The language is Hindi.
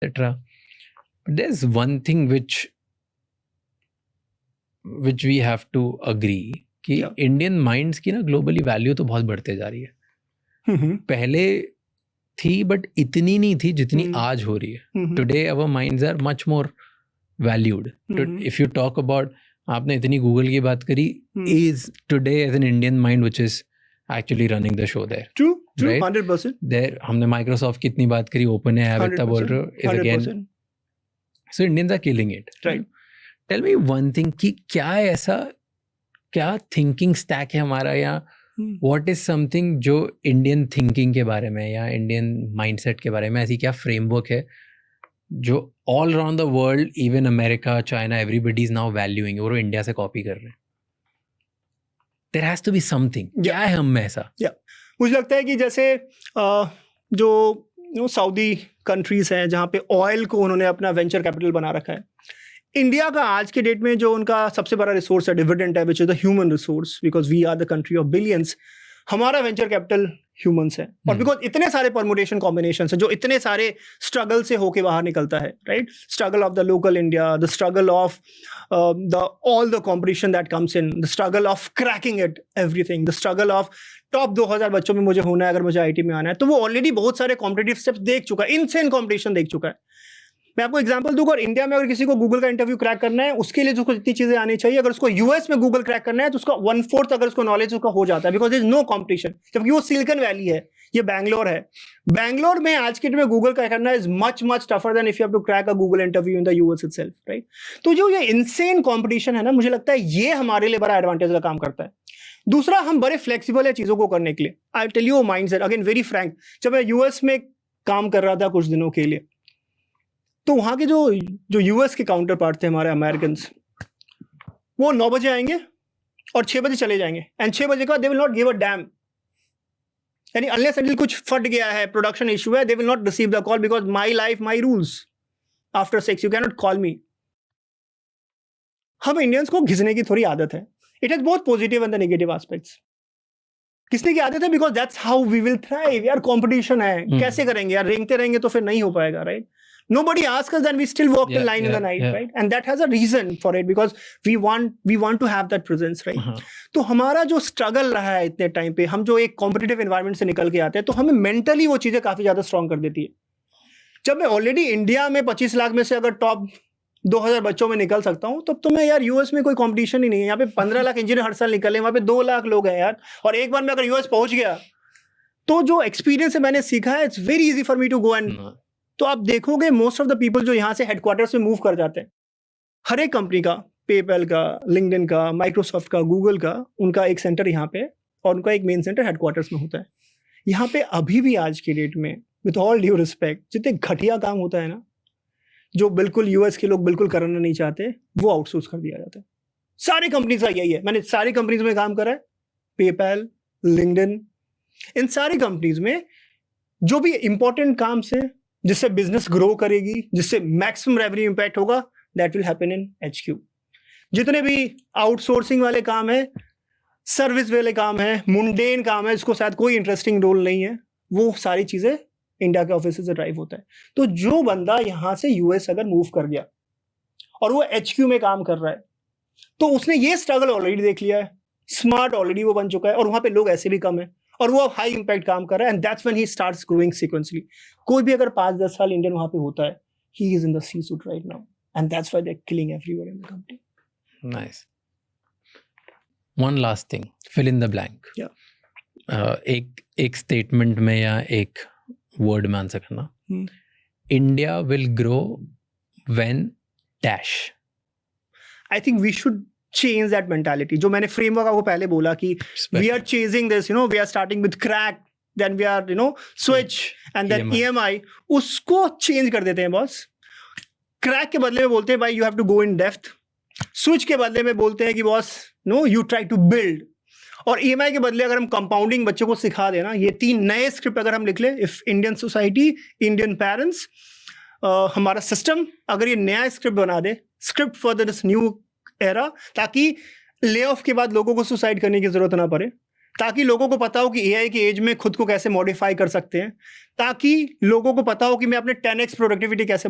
etc. But there's one thing which we have to agree कि इंडियन माइंड्स की ना ग्लोबली वैल्यू तो बहुत बढ़ते जा रही है. पहले थी बट इतनी नहीं थी जितनी आज हो रही है. Today our minds are much more valued. If you talk about, आपने इतनी गूगल की बात करी, is today as an Indian mind which is actually running the show there. True 100%. There हमने माइक्रोसॉफ्ट की इतनी बात करी, ओपन एआई इतना बोल रहे हो, is again. So Indians are killing it. Right. Tell me one thing कि क्या थिंकिंग स्टैक है हमारा, या व्हाट इज समथिंग जो इंडियन थिंकिंग के बारे में या इंडियन माइंडसेट के बारे में, ऐसी क्या फ्रेमवर्क है जो all around the world, even America, China, everybody is now valuing, और वो इंडिया से कॉपी कर रहे हैं. There has to be something. क्या है हम में ऐसा? मुझे लगता है कि जैसे जो सऊदी कंट्रीज हैं जहाँ पे ऑयल को उन्होंने अपना वेंचर कैपिटल बना रखा है, इंडिया का आज के डेट में जो उनका सबसे बड़ा रिसोर्स है, डिविडेंड है, which is the human resource, because we are the country of billions. हमारा वेंचर कैपिटल ह्यूमंस है. और बिकॉज इतने सारे परमुटेशन कॉम्बिनेशन है, जो इतने सारे स्ट्रगल से होके बाहर निकलता है, right? Struggle of the local India, the struggle of all the competition that comes in, the struggle of cracking it everything, the struggle of top 2000 बच्चों में मुझे होना है अगर मुझे आईटी में आना है. तो वो ऑलरेडी बहुत सारे कॉम्पिटिटिव स्टेप्स देख चुका है, इनसेन कॉम्पिटिशन देख चुका है. मैं आपको एग्जांपल दूंगा, और इंडिया में अगर किसी को गूगल का इंटरव्यू क्रैक करना है, उसके लिए उसको जितनी चीजें आनी चाहिए, अगर उसको यूएस में गूगल क्रैक करना है तो उसका 1/4 अगर उसको नॉलेज उसका हो जाता है, because there is no competition. जबकि वो सिलिकॉन वैली है, ये बैंगलोर है. बैंगलोर में आज के डेट में गूगल क्रैक करना is much tougher than if you have to crack a Google interview in the US itself, right? तो जो ये इनसेन कॉम्पिटिशन है ना, मुझे लगता है ये हमारे लिए बड़ा एडवांटेज का काम करता है. दूसरा, हम बड़े फ्लेक्सिबल है चीजों को करने के लिए. I tell you mindset again very frank. जब मैं यूएस में काम कर रहा था कुछ दिनों के लिए, तो वहाँ के जो यूएस के काउंटर पार्ट थे हमारे अमेरिकन, वो 9 बजे आएंगे और 6 बजे चले जाएंगे. एंड 6 बजे के बाद they will not give a damn. यानी अनलेस अनटिल कुछ फट गया है, प्रोडक्शन इशू है, they will not receive the call, because my life my rules. After 6 you can not call me. हम इंडियंस को घिसने की थोड़ी आदत है. It has both positive and the negative aspects. किसने की आदत है? Because that's how we will thrive. यार कंपटीशन है, कैसे करेंगे यार? रेंगते रहेंगे तो फिर नहीं हो पाएगा, right? Nobody asks us, then we still walk the line in the night, right? And that has a reason for it, because we want to have that presence, right? तो हमारा जो स्ट्रगल रहा है इतने टाइम पे, हम जो एक कॉम्पिटिटिव एनवायरनमेंट से निकल के आते हैं, तो हमें मेंटली वो चीजें काफी ज्यादा स्ट्रॉन्ग कर देती है. जब मैं ऑलरेडी इंडिया में 25 लाख में से अगर टॉप 2000 बच्चों में निकल सकता हूँ, तब तो मैं यार यूएस में कोई कंपटीशन ही नहीं है. यहाँ पे 15 लाख इंजीनियर हर साल निकले, वहाँ पे 2 लाख लोग हैं यार. और एक बार मैं अगर यूएस पहुंच गया, तो जो एक्सपीरियंस है मैंने सीखा है, it's very easy for me to go and. तो आप देखोगे मोस्ट ऑफ द पीपल जो यहाँ से हेडक्वार्टर्स में मूव कर जाते हैं, हर एक कंपनी का, पेपैल का, लिंक्डइन का, माइक्रोसॉफ्ट का, गूगल का, उनका एक सेंटर यहाँ पे और उनका एक मेन सेंटर हेडक्वार्टर्स में होता है. यहाँ पे अभी भी आज के डेट में, विथ ऑल ड्यू रिस्पेक्ट, जितने घटिया काम होता है ना, जो बिल्कुल यूएस के लोग बिल्कुल करना नहीं चाहते, वो आउटसोर्स कर दिया जाता है. सारी कंपनीज का यही है. मैंने सारी कंपनीज में काम करा है, पेपैल, लिंक्डइन, इन सारी कंपनीज में जो भी इंपॉर्टेंट काम से जिससे बिजनेस ग्रो करेगी, जिससे मैक्सिमम रेवेन्यू इंपैक्ट होगा, that will happen in HQ. जितने भी आउटसोर्सिंग वाले काम है, सर्विस वाले काम है, मुंडेन काम है, जिसको शायद कोई इंटरेस्टिंग रोल नहीं है, वो सारी चीजें इंडिया के ऑफिस से ड्राइव होता है. तो जो बंदा यहाँ से यूएस अगर मूव कर गया और वो HQ में काम कर रहा है, तो उसने ये स्ट्रगल ऑलरेडी देख लिया है, स्मार्ट ऑलरेडी वो बन चुका है, और वहां पे लोग ऐसे भी कम है, और वो अब हाई इंपैक्ट काम कर रहा है. And that's when he starts growing sequentially. कोई भी अगर 5-10 साल इंडियन वहां पे होता है, he is in the C suit right now, and that's why they are killing everywhere in the country. Nice. One last thing, fill in the blank. एक स्टेटमेंट में या एक वर्ड में आंसर करना. India will grow when dash. I think we should change that mentality. जो मैंने framework आपको पहले बोला कि we are chasing this, we are starting with crack, then we are, switch, and then EMI. उसको change कर देते हैं बॉस. Crack के बदले में बोलते हैं भाई you have to go in depth. Switch के बदले में बोलते हैं कि boss you try to build. और EMI के बदले अगर हम कंपाउंडिंग बच्चों को सिखा देना, ये 3 नए स्क्रिप्ट अगर हम लिख ले, if Indian society, Indian parents, हमारा सिस्टम अगर ये नया स्क्रिप्ट बना दे, script for this new era, ताकि ले ऑफ के बाद लोगों को सुसाइड करने की जरूरत ना पड़े, ताकि लोगों को पता हो कि AI के एज में खुद को कैसे मॉडिफाई कर सकते हैं, ताकि लोगों को पता हो कि मैं अपने 10x प्रोडक्टिविटी कैसे